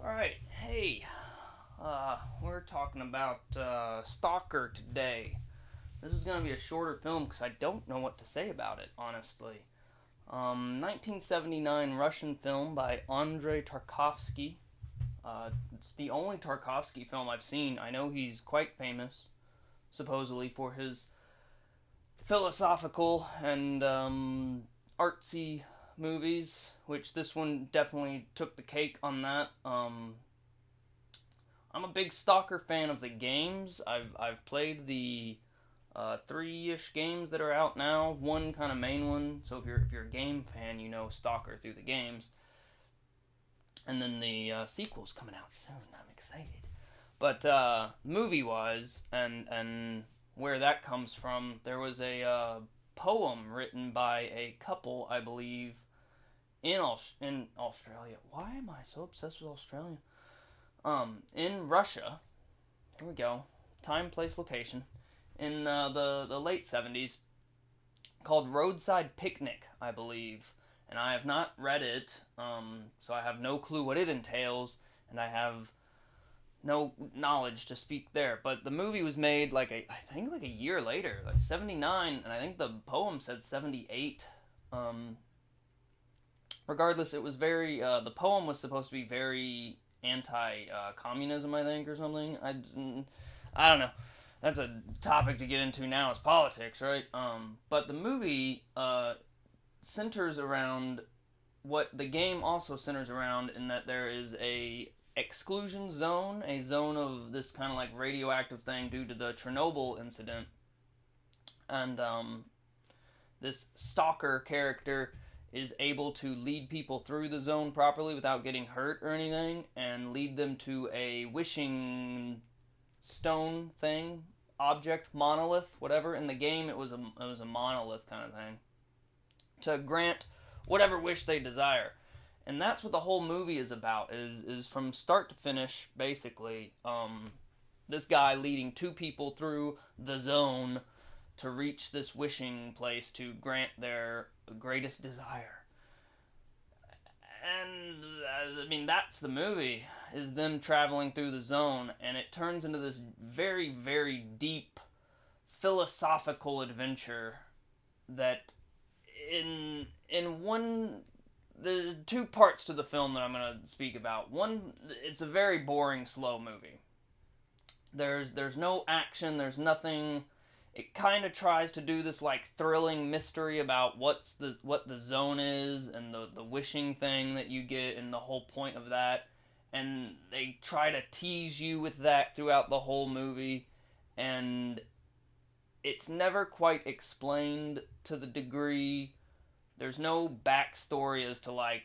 Alright, hey, we're talking about Stalker today. This is going to be a shorter film because I don't know what to say about it, honestly. 1979 Russian film by Andrei Tarkovsky. It's the only Tarkovsky film I've seen. I know he's quite famous, supposedly, for his philosophical and artsy movies, which this one definitely took the cake on that. I'm a big Stalker fan of the games. I've played the three-ish games that are out now. One kind of main one. So if you're a game fan, you know Stalker through the games. And then the sequel's coming out soon. I'm excited. But movie wise, and where that comes from, there was a poem written by a couple, I believe, in Australia. Why am I so obsessed with Australia? In Russia. Here we go. Time, place, location. In the late 70s, called Roadside Picnic, I believe. And I have not read it, so I have no clue what it entails, and I have no knowledge to speak there. But the movie was made I think like a year later, like 79, and I think the poem said 78. Um, Regardless, it was the poem was supposed to be very anti communism, I think, or something. I don't know. That's a topic to get into now. Is politics, right? But the movie centers around what the game also centers around, in that there is a exclusion zone, a zone of this kind of like radioactive thing due to the Chernobyl incident, and this stalker character is able to lead people through the zone properly without getting hurt or anything, and lead them to a wishing stone thing, object, monolith, whatever. In the game, it was a monolith kind of thing to grant whatever wish they desire. And that's what the whole movie is about. Is from start to finish, basically. This guy leading two people through the zone to reach this wishing place to grant their greatest desire. And I mean, that's the movie, is them traveling through the zone, and it turns into this very, very deep philosophical adventure that in one there's two parts to the film that I'm going to speak about. One, it's a very boring, slow movie. There's no action. There's nothing. It kind of tries to do this like thrilling mystery about what the zone is, and the wishing thing that you get, and the whole point of that. And they try to tease you with that throughout the whole movie, and it's never quite explained to the degree. There's no backstory as to like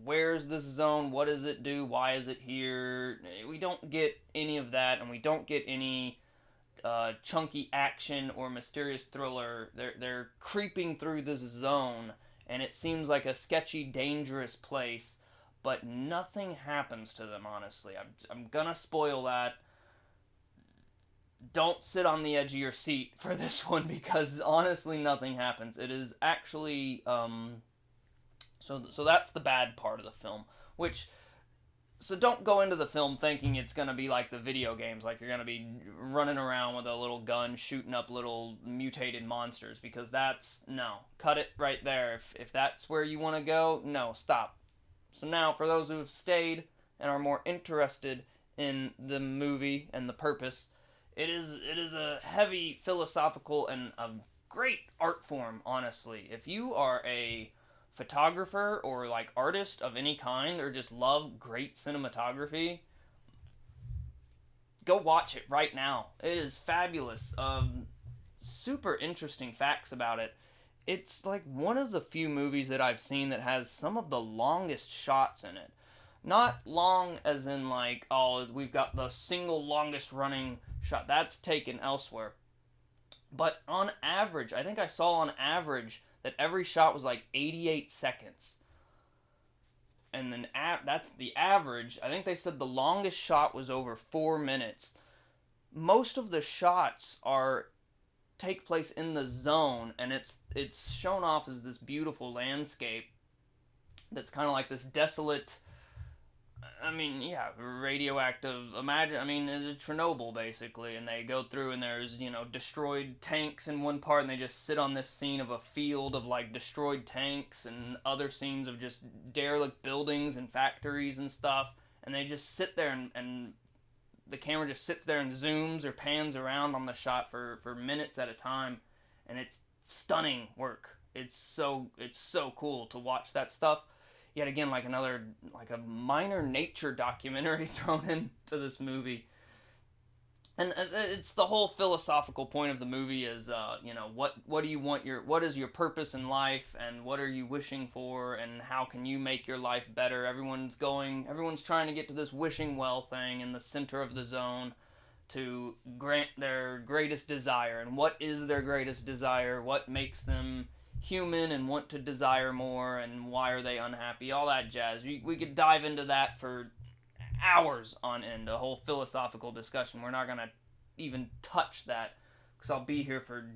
where's this zone, what does it do, why is it here. We don't get any of that, and we don't get any chunky action or mysterious thriller. They're creeping through this zone, and it seems like a sketchy, dangerous place, but nothing happens to them. Honestly, I'm gonna spoil that. Don't sit on the edge of your seat for this one, because honestly nothing happens. It is actually so that's the bad part of the film, which so don't go into the film thinking it's going to be like the video games, like you're going to be running around with a little gun shooting up little mutated monsters, because that's no. Cut it right there. If that's where you want to go, no, stop. So now for those who have stayed and are more interested in the movie and the purpose, it is a heavy philosophical and a great art form, honestly. If you are a photographer or like artist of any kind, or just love great cinematography, go watch it right now. It is fabulous. Super interesting facts about it. It's like one of the few movies that I've seen that has some of the longest shots in it. Not long as in like, oh, we've got the single longest running shot. That's taken elsewhere. But on average, I think I saw on average that every shot was like 88 seconds. And then that's the average. I think they said the longest shot was over 4 minutes. Most of the shots are take place in the zone, and it's shown off as this beautiful landscape that's kind of like this desolate, I mean, yeah, radioactive. Imagine, I mean, it's Chernobyl basically, and they go through and there's destroyed tanks in one part, and they just sit on this scene of a field of like destroyed tanks and other scenes of just derelict buildings and factories and stuff, and they just sit there and the camera just sits there and zooms or pans around on the shot for minutes at a time, and it's stunning work. It's so cool to watch that stuff. Yet again, like another like a minor nature documentary thrown into this movie, and it's the whole philosophical point of the movie is what do you want what is your purpose in life, and what are you wishing for, and how can you make your life better. Everyone's trying to get to this wishing well thing in the center of the zone to grant their greatest desire. And what is their greatest desire, what makes them human and want to desire more, and why are they unhappy, all that jazz. We could dive into that for hours on end, a whole philosophical discussion. We're not going to even touch that because I'll be here for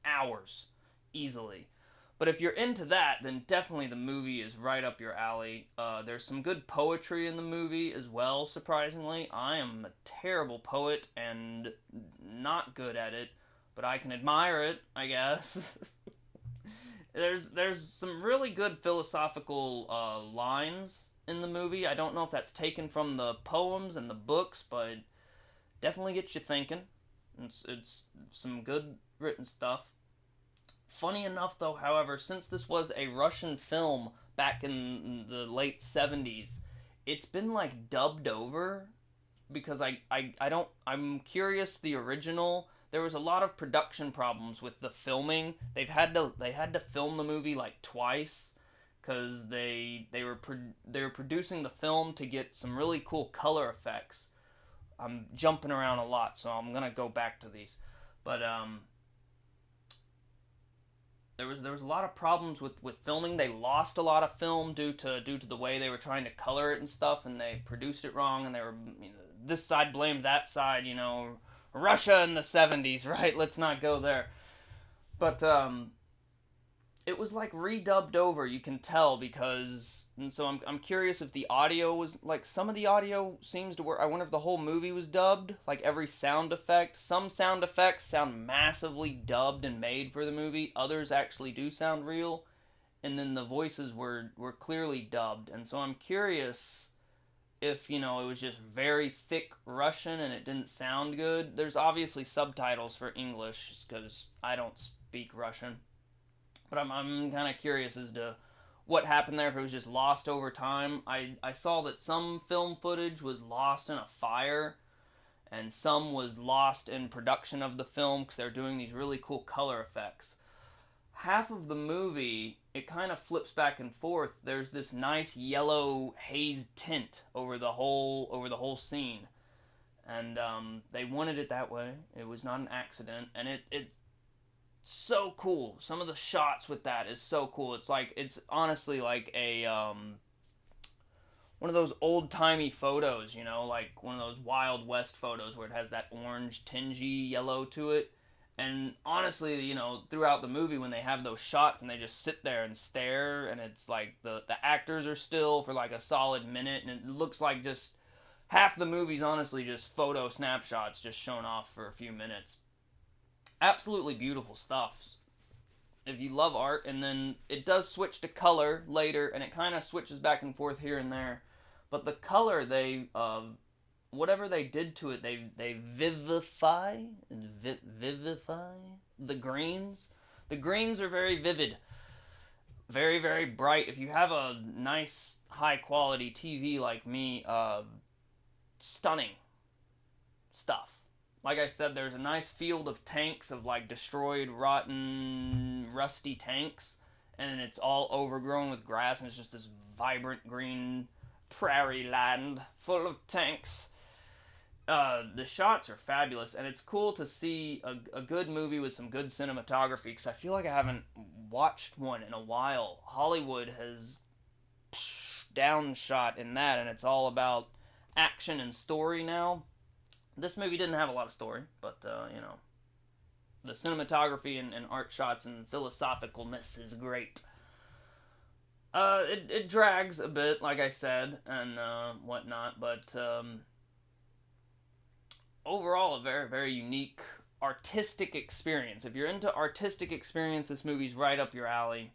hours easily. But if you're into that, then definitely the movie is right up your alley. There's some good poetry in the movie as well, surprisingly. I am a terrible poet and not good at it, but I can admire it, I guess. There's some really good philosophical lines in the movie. I don't know if that's taken from the poems and the books, but definitely gets you thinking. It's some good written stuff. Funny enough, though, however, since this was a Russian film back in the late 70s, it's been like dubbed over because I'm curious. The original, there was a lot of production problems with the filming. They had to film the movie like twice because they were producing the film to get some really cool color effects. I'm jumping around a lot, so I'm gonna go back to these, but there was a lot of problems with filming. They lost a lot of film due to the way they were trying to color it and stuff, and they produced it wrong. And they were this side blamed that side. Russia in the 70s, right? Let's not go there. But it was like redubbed over. You can tell because, and so I'm curious if the audio was like some of the audio seems to work. I wonder if the whole movie was dubbed, like every sound effect. Some sound effects sound massively dubbed and made for the movie. Others actually do sound real, and then the voices were clearly dubbed. And so I'm curious if it was just very thick Russian and it didn't sound good. There's obviously subtitles for English because I don't speak Russian. But I'm kind of curious as to what happened there, if it was just lost over time. I saw that some film footage was lost in a fire, and some was lost in production of the film because they're doing these really cool color effects. Half of the movie, it kind of flips back and forth. There's this nice yellow haze tint over the whole scene, and they wanted it that way. It was not an accident, and it so cool. Some of the shots with that is so cool. It's honestly like a one of those old timey photos, like one of those Wild West photos where it has that orange tingy yellow to it. And honestly, throughout the movie when they have those shots and they just sit there and stare, and it's like the actors are still for like a solid minute, and it looks like just half the movie's honestly just photo snapshots just shown off for a few minutes. Absolutely beautiful stuff if you love art. And then it does switch to color later, and it kind of switches back and forth here and there, but the color, they whatever they did to it, they vivify the greens are very vivid, very very bright. If you have a nice high quality TV like me, stunning stuff. Like I said, there's a nice field of tanks, of like destroyed, rotten, rusty tanks, and it's all overgrown with grass, and it's just this vibrant green prairie land full of tanks. The shots are fabulous, and it's cool to see a good movie with some good cinematography, because I feel like I haven't watched one in a while. Hollywood has downshot in that, and it's all about action and story now. This movie didn't have a lot of story, but the cinematography and art shots and philosophicalness is great. It drags a bit, like I said, and whatnot, but overall, a very, very unique artistic experience. If you're into artistic experience, this movie's right up your alley.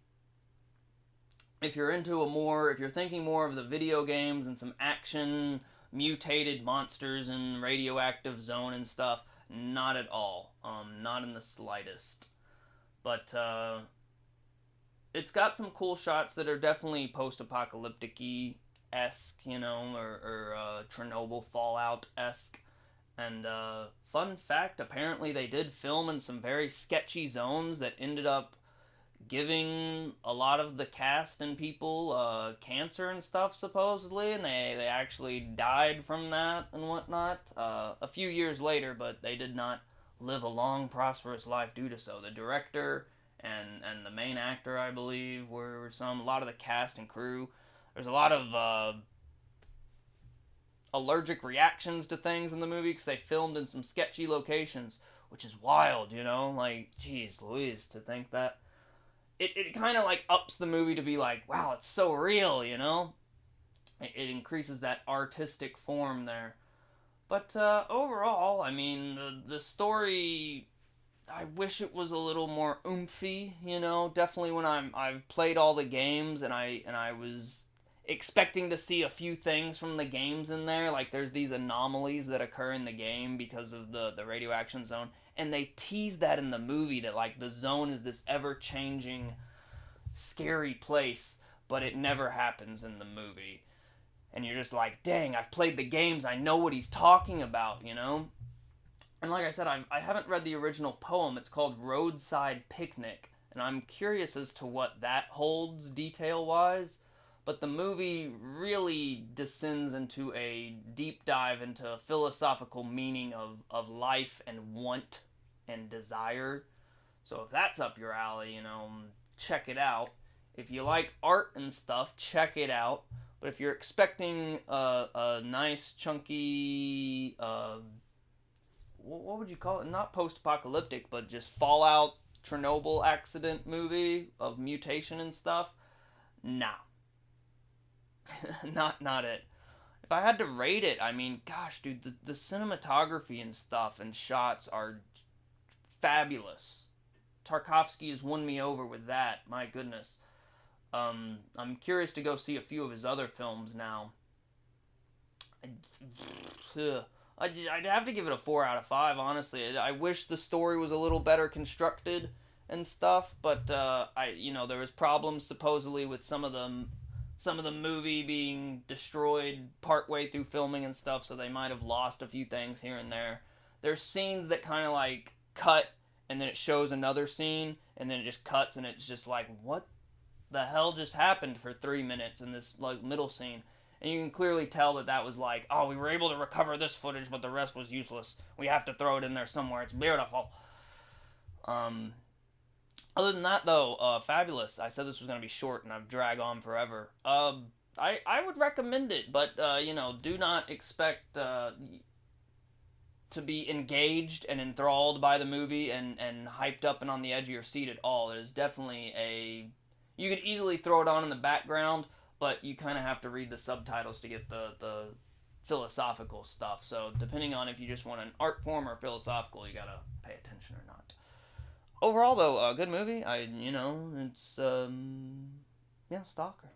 If you're into if you're thinking more of the video games and some action, mutated monsters and radioactive zone and stuff, not at all. Not in the slightest. But it's got some cool shots that are definitely post-apocalyptic esque, or Chernobyl Fallout esque. And fun fact, apparently they did film in some very sketchy zones that ended up giving a lot of the cast and people cancer and stuff, supposedly, and they actually died from that and whatnot a few years later, but they did not live a long, prosperous life due to so. The director and the main actor, I believe, were a lot of the cast and crew. There's a lot of allergic reactions to things in the movie because they filmed in some sketchy locations, which is wild, Like, geez Louise, to think that. It kind of like ups the movie to be like, wow, it's so real. It increases that artistic form there. But overall, I mean, the story, I wish it was a little more oomphy. Definitely when I've played all the games and I was expecting to see a few things from the games in there. Like there's these anomalies that occur in the game because of the radioaction zone, and they tease that in the movie that like the zone is this ever changing, scary place, but it never happens in the movie. And you're just like, dang, I've played the games, I know what he's talking about. And like I said, I haven't read the original poem. It's called Roadside Picnic, and I'm curious as to what that holds detail wise. But the movie really descends into a deep dive into philosophical meaning of life and want and desire. So if that's up your alley, check it out. If you like art and stuff, check it out. But if you're expecting a nice chunky what would you call it? Not post-apocalyptic, but just Fallout Chernobyl accident movie of mutation and stuff. Nah, not it. If I had to rate it, I mean, gosh, dude, the cinematography and stuff and shots are fabulous. Tarkovsky has won me over with that. My goodness. I'm curious to go see a few of his other films now. I'd have to give it a 4 out of 5. Honestly, I wish the story was a little better constructed and stuff, but there was problems supposedly with some of the movie being destroyed partway through filming and stuff, so they might have lost a few things here and there. There's scenes that kind of like cut and then it shows another scene and then it just cuts and it's just like, what the hell just happened for 3 minutes in this like middle scene? And you can clearly tell that was like, oh, we were able to recover this footage, but the rest was useless. We have to throw it in there somewhere. It's beautiful. Um, Other than that, though, fabulous. I said this was gonna be short, and I've dragged on forever. I would recommend it, but do not expect to be engaged and enthralled by the movie and hyped up and on the edge of your seat at all. It is definitely you could easily throw it on in the background, but you kind of have to read the subtitles to get the philosophical stuff. So depending on if you just want an art form or philosophical, you gotta pay attention or not. Overall, though, a good movie. It's yeah, Stalker.